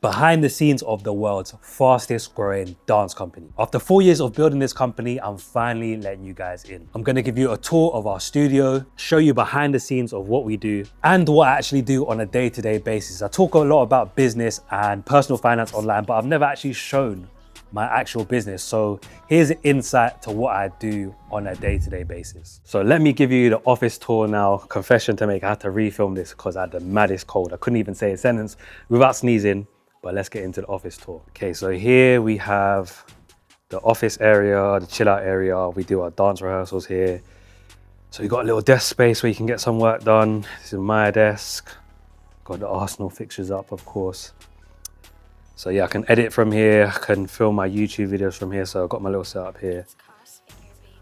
behind the scenes of the world's fastest growing dance company. After 4 years of building this company, I'm finally letting you guys in. I'm gonna give you a tour of our studio, show you behind the scenes of what we do and what I actually do on a day-to-day basis. I talk a lot about business and personal finance online, but I've never actually shown my actual business. So here's an insight to what I do on a day-to-day basis. So let me give you the office tour now. Confession to make, I had to refilm this because I had the maddest cold. I couldn't even say a sentence without sneezing, but let's get into the office tour. Okay, so here we have the office area, the chill out area. We do our dance rehearsals here. So we got a little desk space where you can get some work done. This is my desk. Got the Arsenal fixtures up, of course. So yeah, I can edit from here, I can film my YouTube videos from here. So I've got my little setup here.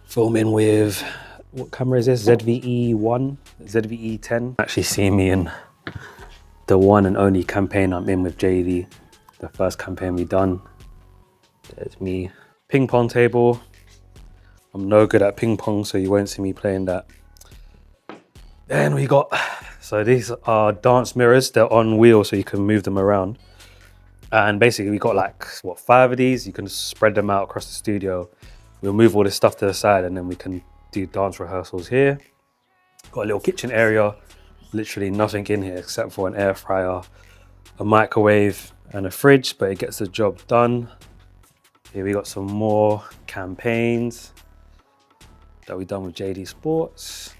Filming with, what camera is this? ZVE1, ZVE10. Actually see me in the one and only campaign I'm in with JD. The first campaign we done. There's me. Ping pong table. I'm no good at ping pong, so you won't see me playing that. Then we got, so these are dance mirrors. They're on wheels, so you can move them around. And basically we got like, what, 5 of these? You can spread them out across the studio. We'll move all this stuff to the side and then we can do dance rehearsals here. Got a little kitchen area, literally nothing in here except for an air fryer, a microwave and a fridge, but it gets the job done. Here we got some more campaigns that we done with JD Sports.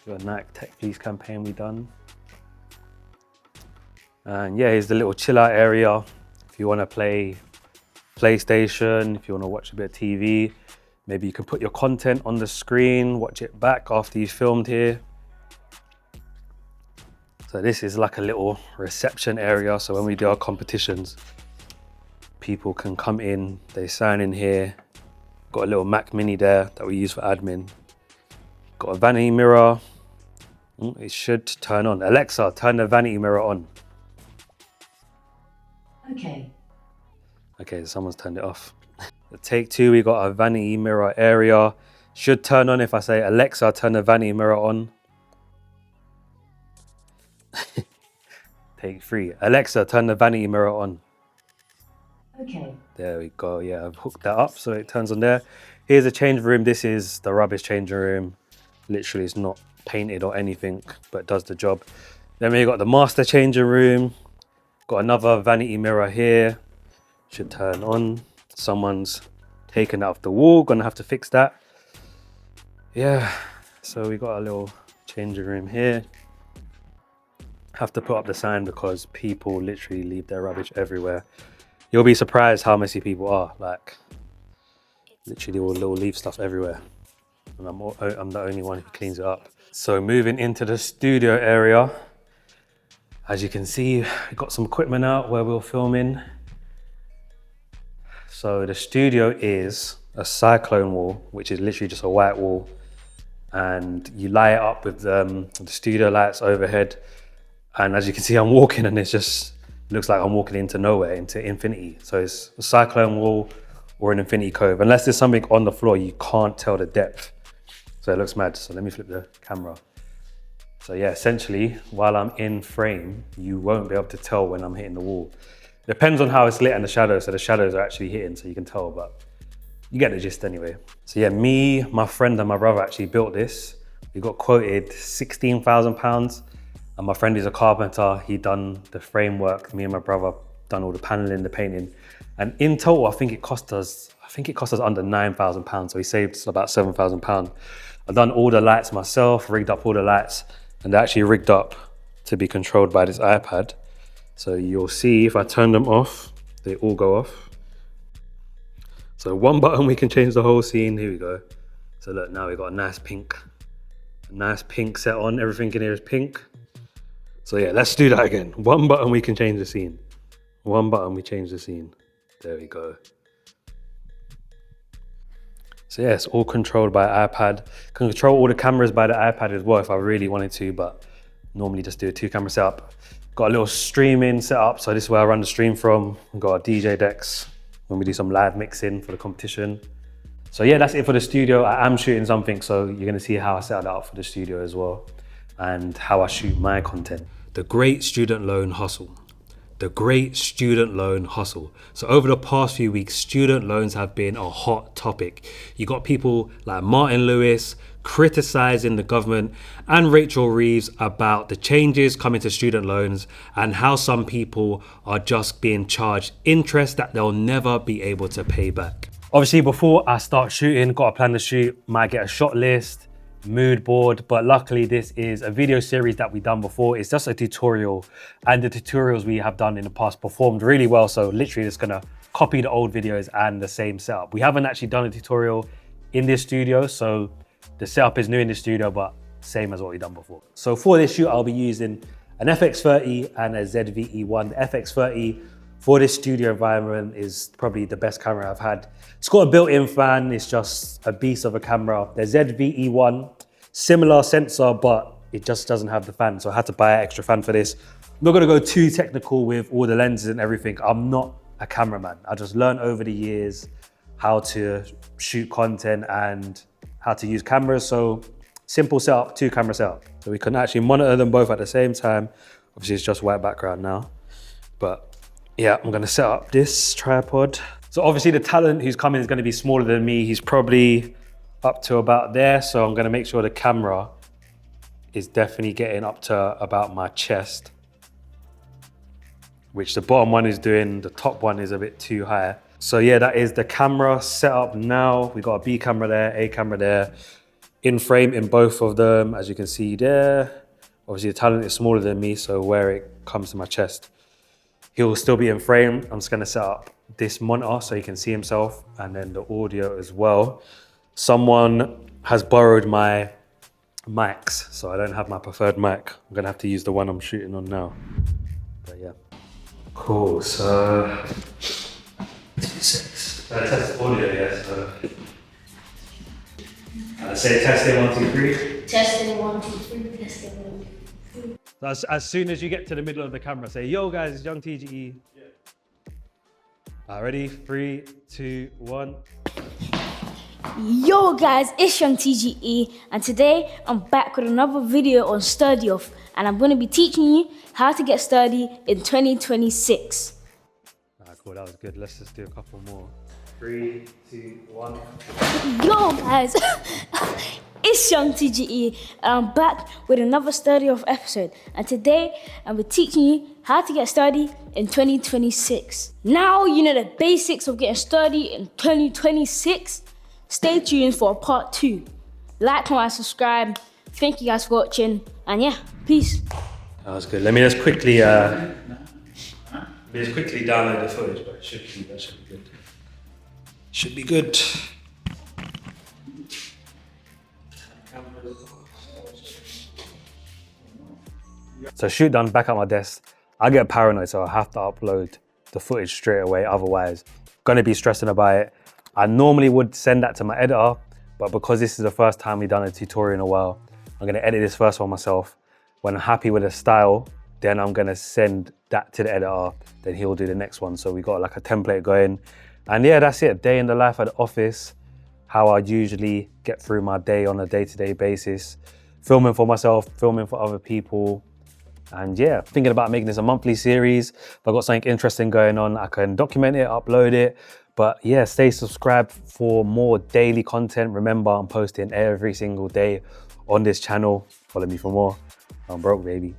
Got a Nike Tech Fleece campaign we done. And yeah, here's the little chill out area. If you want to play PlayStation, if you want to watch a bit of TV, maybe you can put your content on the screen, watch it back after you filmed here. So this is like a little reception area. So when we do our competitions, people can come in, they sign in here. Got a little Mac Mini there that we use for admin. Got a vanity mirror. It should turn on. Alexa, turn the vanity mirror on. Okay, someone's turned it off. Take two, we got a vanity mirror area. Should turn on if I say, Alexa, turn the vanity mirror on. Take three, Alexa, turn the vanity mirror on. Okay. There we go, yeah, I've hooked that up so it turns on there. Here's a change room. This is the rubbish changing room. Literally, it's not painted or anything, but does the job. Then we got the master changing room. Got another vanity mirror here, should turn on. Someone's taken it off the wall, gonna have to fix that. Yeah, so we got a little changing room here. Have to put up the sign because people literally leave their rubbish everywhere. You'll be surprised how messy people are. Like, literally they'll leave stuff everywhere. And I'm the only one who cleans it up. So moving into the studio area, as you can see, we've got some equipment out where we'll film in. So the studio is a cyclone wall, which is literally just a white wall. And you light it up with the studio lights overhead. And as you can see, I'm walking and it just looks like I'm walking into nowhere, into infinity. So it's a cyclone wall or an infinity cove. Unless there's something on the floor, you can't tell the depth. So it looks mad. So let me flip the camera. So yeah, essentially, while I'm in frame, you won't be able to tell when I'm hitting the wall. Depends on how it's lit and the shadows. So the shadows are actually hitting, so you can tell, but you get the gist anyway. So yeah, me, my friend and my brother actually built this. We got quoted £16,000. And my friend is a carpenter. He done the framework. Me and my brother done all the paneling, the painting. And in total, I think it cost us under £9,000. So we saved about £7,000. I've done all the lights myself, rigged up all the lights. And they're actually rigged up to be controlled by this iPad. So you'll see if I turn them off, they all go off. So one button, we can change the whole scene. Here we go. So look, now we've got a nice pink set on. Everything in here is pink. So yeah, let's do that again. One button, we can change the scene. One button, we change the scene. There we go. So yeah, it's all controlled by iPad. Can control all the cameras by the iPad as well if I really wanted to, but normally just do a 2-camera setup. Got a little streaming setup, so this is where I run the stream from. We've got our DJ decks when we do some live mixing for the competition. So yeah, that's it for the studio. I am shooting something, so you're gonna see how I set that up for the studio as well, and how I shoot my content. The Great Student Loan Hustle. the great student loan hustle. So over the past few weeks, student loans have been a hot topic. You got people like Martin Lewis criticizing the government and Rachel Reeves about the changes coming to student loans and how some people are just being charged interest that they'll never be able to pay back. Obviously, before I start shooting, got to plan the shoot, might get a shot list, mood board, but luckily this is a video series that we've done before. It's just a tutorial, and the tutorials we have done in the past performed really well, so literally just gonna copy the old videos and the same setup. We haven't actually done a tutorial in this studio, so the setup is new in the studio, but same as what we've done before. So for this shoot, I'll be using an FX30 and a ZVE1. The FX30 for this studio environment is probably the best camera I've had. It's got a built-in fan, it's just a beast of a camera. The ZVE1, similar sensor, but it just doesn't have the fan, so I had to buy an extra fan for this. I'm not gonna go too technical with all the lenses and everything. I'm not a cameraman. I just learned over the years how to shoot content and how to use cameras. So simple setup, 2-camera setup. So we can actually monitor them both at the same time. Obviously it's just white background now, but yeah, I'm gonna set up this tripod. So obviously the talent who's coming is gonna be smaller than me. He's probably up to about there. So I'm gonna make sure the camera is definitely getting up to about my chest, which the bottom one is doing, the top one is a bit too high. So yeah, that is the camera set up now. We got a B camera there, A camera there, in frame in both of them, as you can see there. Obviously the talent is smaller than me, so where it comes to my chest, he'll still be in frame. I'm just gonna set up this monitor so he can see himself, and then the audio as well. Someone has borrowed my mics, so I don't have my preferred mic. I'm gonna have to use the one I'm shooting on now. But yeah. Cool, so 2-6. Test audio, yeah, so. Say testing 1, 2, 3. Testing 1, 2, 3. Testing 1, 2, 3. So as soon as you get to the middle of the camera, say, yo guys, it's Young TGE. Yeah. Ready? 3, 2, 1. Yo guys, it's Young TGE, and today I'm back with another video on Sturdy Off, and I'm going to be teaching you how to get sturdy in 2026. Cool, that was good. Let's just do a couple more. 3, 2, 1. Yo guys, it's Young TGE, and I'm back with another Sturdy Off episode, and today I'm teaching you how to get sturdy in 2026. Now you know the basics of getting sturdy in 2026. Stay tuned for part 2. Like, comment, subscribe. Thank you guys for watching, and yeah, peace. That was good. Let me just quickly download the footage, but that should be good. Should be good. So shoot done, back at my desk. I get paranoid, so I have to upload the footage straight away. Otherwise, gonna be stressing about it. I normally would send that to my editor, but because this is the first time we've done a tutorial in a while, I'm gonna edit this first one myself. When I'm happy with the style, then I'm gonna send that to the editor, then he'll do the next one. So we got like a template going. And yeah, that's it. Day in the life at the office, how I usually get through my day on a day-to-day basis. Filming for myself, filming for other people. And yeah, thinking about making this a monthly series. If I've got something interesting going on, I can document it, upload it. But yeah, stay subscribed for more daily content. Remember, I'm posting every single day on this channel. Follow me for more. I'm broke, baby.